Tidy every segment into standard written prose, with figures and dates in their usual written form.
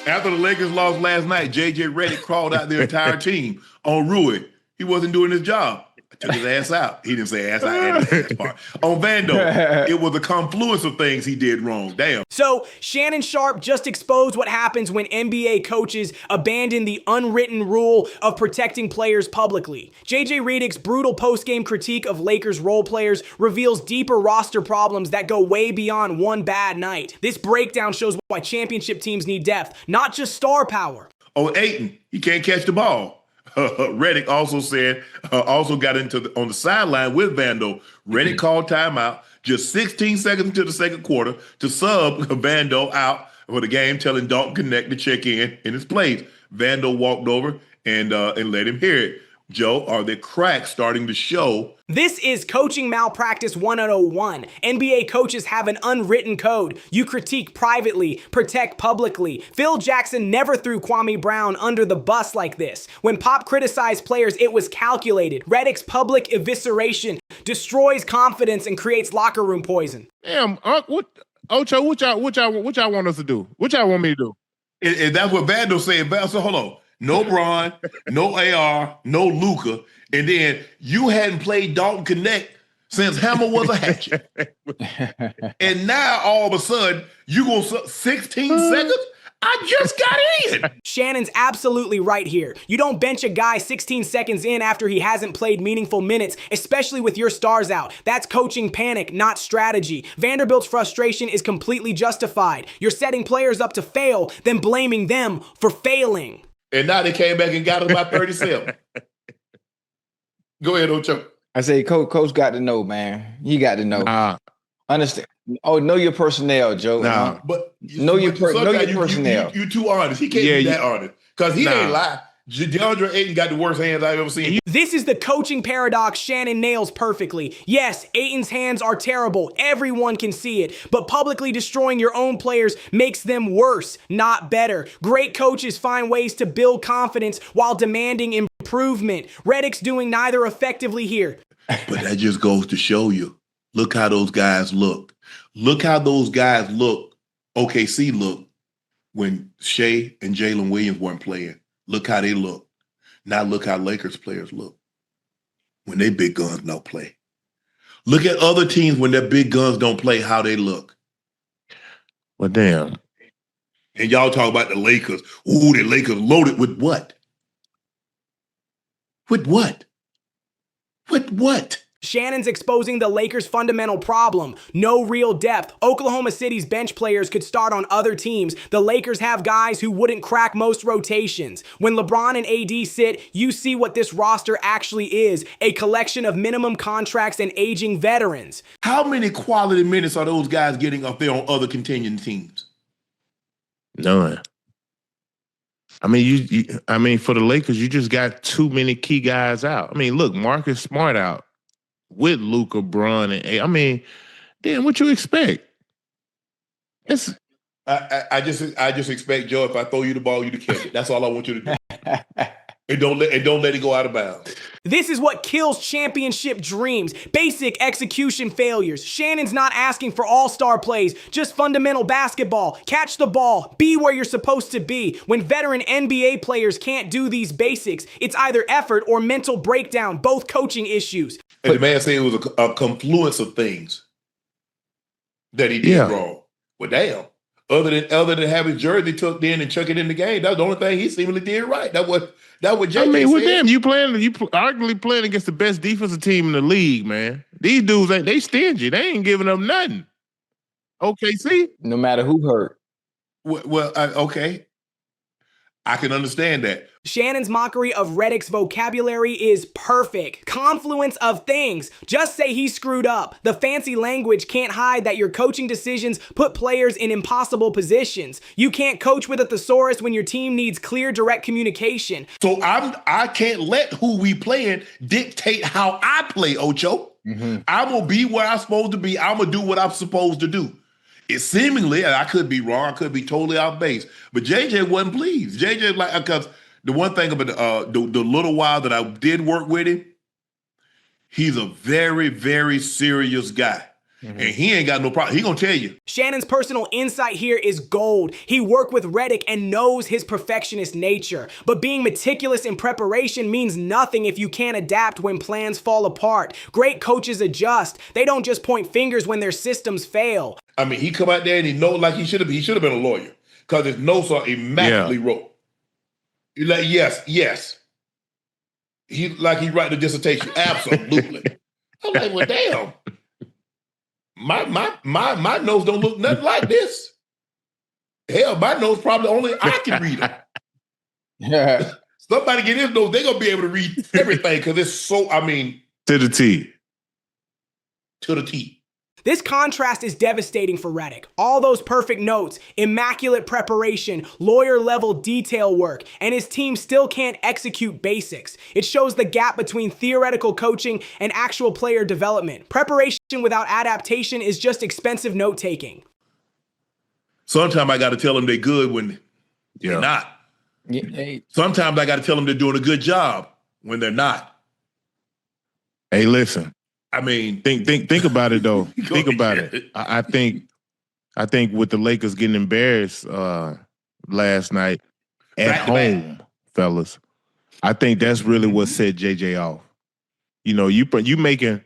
After the Lakers lost last night, J.J. Redick crawled out their entire team on Rui. He wasn't doing his job. I took his ass out. He didn't say ass, I added the ass part. On Vando, it was a confluence of things he did wrong. Damn. So Shannon Sharpe just exposed what happens when NBA coaches abandon the unwritten rule of protecting players publicly. J.J. Redick's brutal post-game critique of Lakers role players reveals deeper roster problems that go way beyond one bad night. This breakdown shows why championship teams need depth, not just star power. Oh, Ayton, he can't catch the ball. Redick also said, also got on the sideline with Vando. Redick called timeout just 16 seconds into the second quarter to sub Vando out for the game, telling Dalton Connect to check in his place. Vando walked over and let him hear it. Joe, are the cracks starting to show? This is coaching malpractice 101. NBA coaches have an unwritten code. You critique privately, protect publicly. Phil Jackson never threw Kwame Brown under the bus like this. When Pop criticized players, it was calculated. Redick's public evisceration destroys confidence and creates locker room poison. Damn, Ocho, what y'all want us to do? What y'all want me to do? And that's what Vando said. So hold on. No Bron, no AR, no Luka. And then you hadn't played Dalton Connect since Hammer was a hatchet. And now all of a sudden, you go 16 seconds? I just got in. Shannon's absolutely right here. You don't bench a guy 16 seconds in after he hasn't played meaningful minutes, especially with your stars out. That's coaching panic, not strategy. Vanderbilt's frustration is completely justified. You're setting players up to fail, then blaming them for failing. And now they came back and got him by 37. Go ahead, Ocho. I say, Coach got to know, man. He got to know. Understand? Oh, know your personnel, Joe. But know your personnel. You too honest. He can't be that honest because he ain't lie. DeAndre Ayton got the worst hands I've ever seen. This is the coaching paradox Shannon nails perfectly. Yes, Ayton's hands are terrible. Everyone can see it. But publicly destroying your own players makes them worse, not better. Great coaches find ways to build confidence while demanding improvement. Redick's doing neither effectively here. But that just goes to show you. Look how those guys look. Look how those guys look. OKC looked when Shea and Jalen Williams weren't playing. Look how they look. Now look how Lakers players look when they big guns don't play. Look at other teams when their big guns don't play, how they look. Well, damn. And y'all talk about the Lakers. Ooh, the Lakers loaded with what? With what? With what? Shannon's exposing the Lakers' fundamental problem. No real depth. Oklahoma City's bench players could start on other teams. The Lakers have guys who wouldn't crack most rotations. When LeBron and AD sit, you see what this roster actually is, a collection of minimum contracts and aging veterans. How many quality minutes are those guys getting up there on other contending teams? None. I mean, for the Lakers, you just got too many key guys out. I mean, look, Marcus Smart out with Luka, Bron, and I mean, then what you expect? It's I just expect, Joe, if I throw you the ball, you to catch it. That's all I want you to do. And don't let it go out of bounds. This is what kills championship dreams. Basic execution failures. Shannon's not asking for all-star plays, just fundamental basketball. Catch the ball. Be where you're supposed to be. When veteran NBA players can't do these basics, it's either effort or mental breakdown, both coaching issues. And the man said it was a confluence of things that he did wrong. Well, damn. Other than have his jersey tucked in and chuck it in the game, that's the only thing he seemingly did right. That what Jay said. I mean, with them, you arguably playing against the best defensive team in the league, man. These dudes they stingy. They ain't giving up nothing. OKC, no matter who hurt. Well, okay. I can understand that. Shannon's mockery of Redick's vocabulary is perfect. Confluence of things. Just say he screwed up. The fancy language can't hide that your coaching decisions put players in impossible positions. You can't coach with a thesaurus when your team needs clear, direct communication. So I can't let who we playing dictate how I play, Ocho. Mm-hmm. I'm going to be where I'm supposed to be. I'm going to do what I'm supposed to do. It seemingly, and I could be wrong, I could be totally off base, but JJ wasn't pleased. JJ, like, because the one thing about the little while that I did work with him, he's a very, very serious guy. And he ain't got no problem. He gonna tell you. Shannon's personal insight here is gold. He worked with Redick and knows his perfectionist nature. But being meticulous in preparation means nothing if you can't adapt when plans fall apart. Great coaches adjust. They don't just point fingers when their systems fail. I mean, he come out there and he know like he should have been a lawyer because his notes are immaculately wrote. You're like, yes. He write the dissertation. Absolutely. I'm like, well, damn. My notes don't look nothing like this. Hell, my notes probably only I can read them. Yeah. Somebody get his notes, they're gonna be able to read everything because it's so, I mean, to the T. To the T. This contrast is devastating for Redick. All those perfect notes, immaculate preparation, lawyer-level detail work, and his team still can't execute basics. It shows the gap between theoretical coaching and actual player development. Preparation without adaptation is just expensive note-taking. Sometimes I got to tell them they're good when they're not. Yeah. Sometimes I got to tell them they're doing a good job when they're not. Hey, listen. I mean, think about it though. Think about it. I think with the Lakers getting embarrassed last night at home, fellas, I think that's really what set JJ off. You know, you making,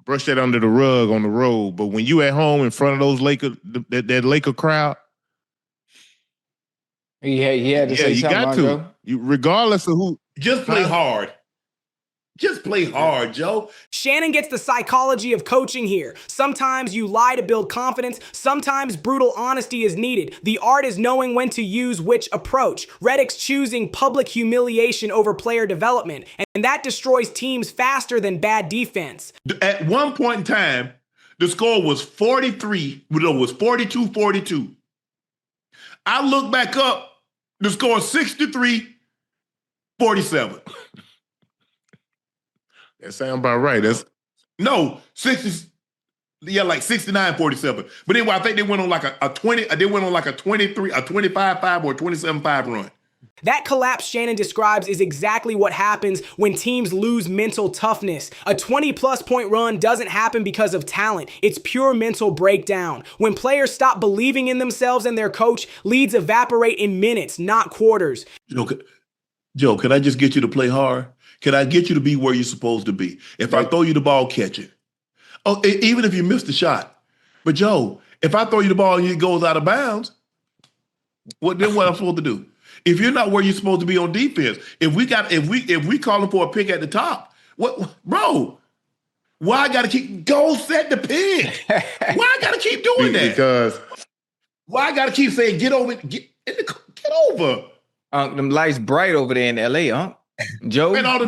brush that under the rug on the road, but when you at home in front of those that Laker crowd, he had to say you something. got to. Regardless of who, just play hard. Just play hard, Joe. Shannon gets the psychology of coaching here. Sometimes you lie to build confidence. Sometimes brutal honesty is needed. The art is knowing when to use which approach. Redick's choosing public humiliation over player development, and that destroys teams faster than bad defense. At one point in time, the score was 42-42. I look back up, the score is 63-47. That sounds about right. No, 60. Yeah, like 69-47. But anyway, I think they went on like a 20. They went on like a 23, a 25-5 or a 27-5 run. That collapse Shannon describes is exactly what happens when teams lose mental toughness. A 20-plus point run doesn't happen because of talent. It's pure mental breakdown. When players stop believing in themselves and their coach, leads evaporate in minutes, not quarters. Joe, can I just get you to play hard? Can I get you to be where you're supposed to be? If I throw you the ball, catch it. Oh, even if you miss the shot. But Joe, if I throw you the ball and it goes out of bounds, what I'm supposed to do? If you're not where you're supposed to be on defense, if we calling for a pick at the top, bro? Why I gotta go set the pick? Why I gotta keep doing that? Because why I gotta keep saying get over? Them lights bright over there in LA, Joe. And all the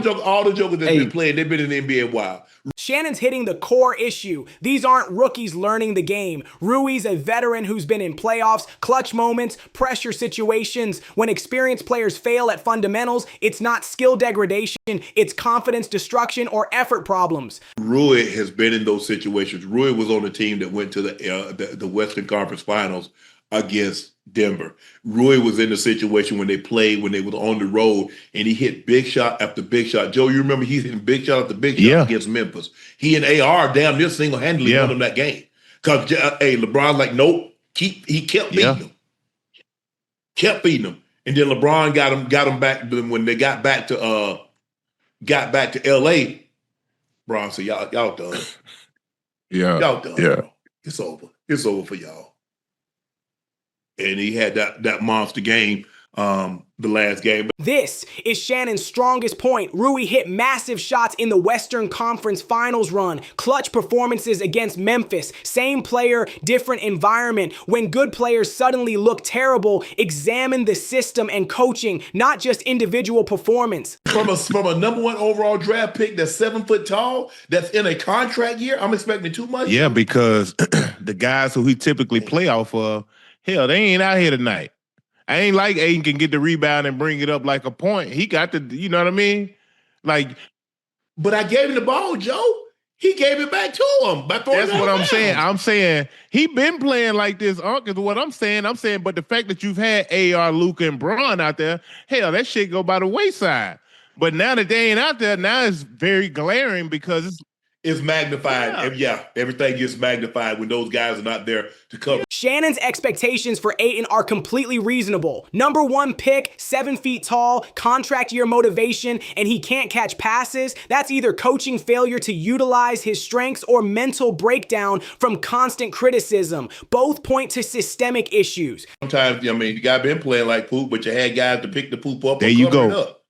jokers that's been playing, they've been in the NBA a while. Shannon's hitting the core issue. These aren't rookies learning the game. Rui's a veteran who's been in playoffs, clutch moments, pressure situations. When experienced players fail at fundamentals, it's not skill degradation, it's confidence destruction or effort problems. Rui has been in those situations. Rui was on the team that went to the Western Conference Finals against Denver. Rui was in the situation when they were on the road, and he hit big shot after big shot. Joe, you remember he's hitting big shot after big shot against Memphis. He and AR damn near single-handedly won them that game. Because LeBron's like, nope, he kept beating them. Kept beating them. And then LeBron got him back when they got back to LA. LeBron said, y'all done. Y'all done. Yeah. Bro. It's over. It's over for y'all. And he had that monster game, the last game. This is Shannon's strongest point. Rui hit massive shots in the Western Conference Finals run. Clutch performances against Memphis. Same player, different environment. When good players suddenly look terrible, examine the system and coaching, not just individual performance. From a number one overall draft pick that's 7 foot tall, that's in a contract year, I'm expecting too much. Yeah, because the guys who he typically play off of, hell, they ain't out here tonight. I ain't like Aiden can get the rebound and bring it up like a point. He got the, you know what I mean? Like, but I gave him the ball, Joe. He gave it back to him. That's what I'm saying. I'm saying he been playing like this, is what I'm saying. I'm saying, but the fact that you've had AR, Luka, and Braun out there, hell, that shit go by the wayside. But now that they ain't out there, now it's very glaring because is magnified. Everything gets magnified when those guys are not there to cover. Shannon's expectations for Ayton are completely reasonable. Number 1 pick, 7 feet tall, contract year motivation, and he can't catch passes. That's either coaching failure to utilize his strengths or mental breakdown from constant criticism. Both point to systemic issues. Sometimes, you guy been playing like poop, but you had guys to pick the poop up there or you cover go. it up.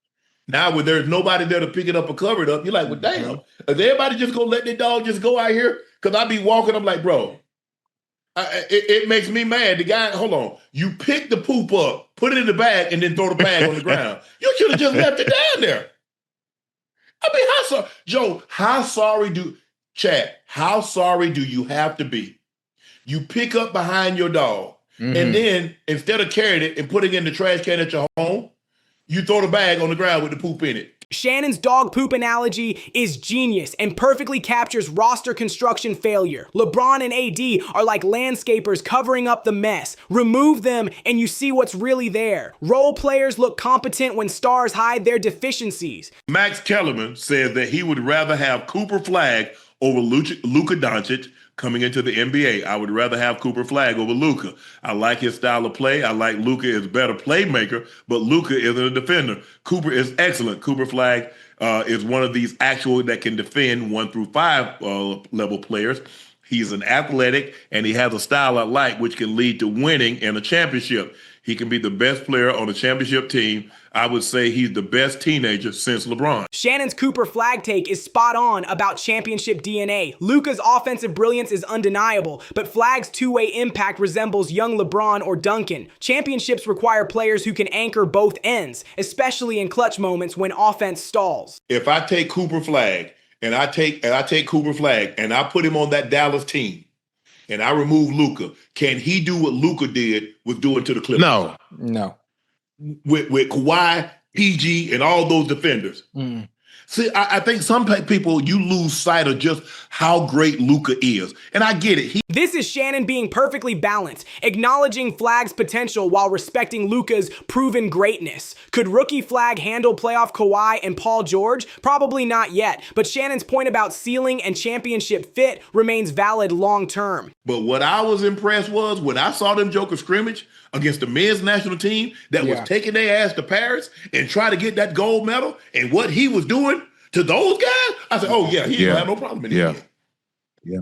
Now, when there's nobody there to pick it up or cover it up, you're like, well, damn, is everybody just going to let their dog just go out here? Because I be walking, I'm like, bro, it makes me mad. The guy, hold on, you pick the poop up, put it in the bag, and then throw the bag on the ground. You should have just left it down there. I mean, how sorry, Joe, how sorry do you have to be? You pick up behind your dog, and then instead of carrying it and putting it in the trash can at your home, you throw the bag on the ground with the poop in it. Shannon's dog poop analogy is genius and perfectly captures roster construction failure. LeBron and AD are like landscapers covering up the mess. Remove them and you see what's really there. Role players look competent when stars hide their deficiencies. Max Kellerman says that he would rather have Cooper Flag over Luka Doncic coming into the NBA. I would rather have Cooper Flag over Luka. I like his style of play. I like Luka is a better playmaker, but Luka isn't a defender. Cooper is excellent. Cooper Flag is one of these actual that can defend 1 through 5 level players. He's an athletic, and he has a style I like, which can lead to winning in a championship. He can be the best player on a championship team. I would say he's the best teenager since LeBron. Shannon's Cooper Flag take is spot on about championship DNA. Luka's offensive brilliance is undeniable, but Flag's two-way impact resembles young LeBron or Duncan. Championships require players who can anchor both ends, especially in clutch moments when offense stalls. If I take Cooper Flag and I take Cooper Flag and I put him on that Dallas team and I remove Luka, can he do what Luka was doing to the Clippers? No. With Kawhi, PG, and all those defenders. See, I think some people, you lose sight of just how great Luka is. And I get it. This is Shannon being perfectly balanced, acknowledging Flag's potential while respecting Luka's proven greatness. Could rookie Flag handle playoff Kawhi and Paul George? Probably not yet, but Shannon's point about ceiling and championship fit remains valid long term. But what I was impressed was when I saw them Joker scrimmage against the men's national team that was taking their ass to Paris and try to get that gold medal, and what he was doing to those guys, I said, oh yeah, he didn't have no problem in the game. Yeah.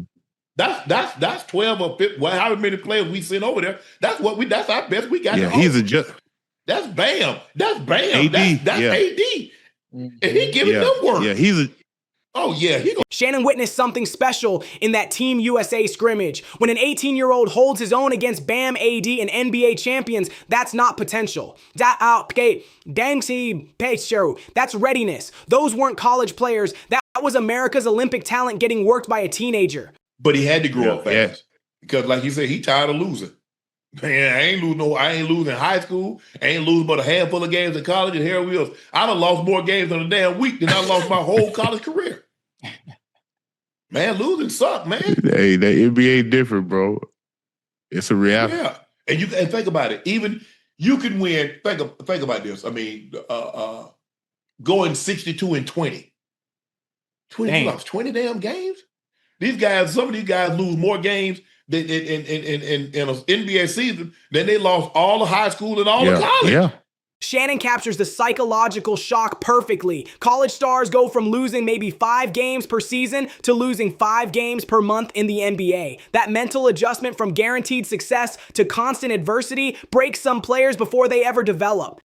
That's 12 or 15, well, however many players we sent over there. That's our best we got. Yeah, he's that's Bam. That's AD. That's AD. And he giving them work. Yeah, Shannon witnessed something special in that Team USA scrimmage. When an 18-year-old holds his own against Bam, AD, and NBA champions, that's not potential. That's readiness. Those weren't college players. That was America's Olympic talent getting worked by a teenager. But he had to grow up fast. Because like you said, he tired of losing. Man, I ain't losing in high school. I ain't losing but a handful of games in college, and here we are. I done lost more games in a damn week than I lost my whole college career. Man, losing suck, man. Hey, the NBA different, bro. It's a reality. Yeah, and think about it. Even you can win. Think about this. I mean, going 62-20. You lost 20 damn games. Some of these guys lose more games in an NBA season than they lost all the high school and all the college. Yeah. Shannon captures the psychological shock perfectly. College stars go from losing maybe 5 games per season to losing 5 games per month in the NBA. That mental adjustment from guaranteed success to constant adversity breaks some players before they ever develop.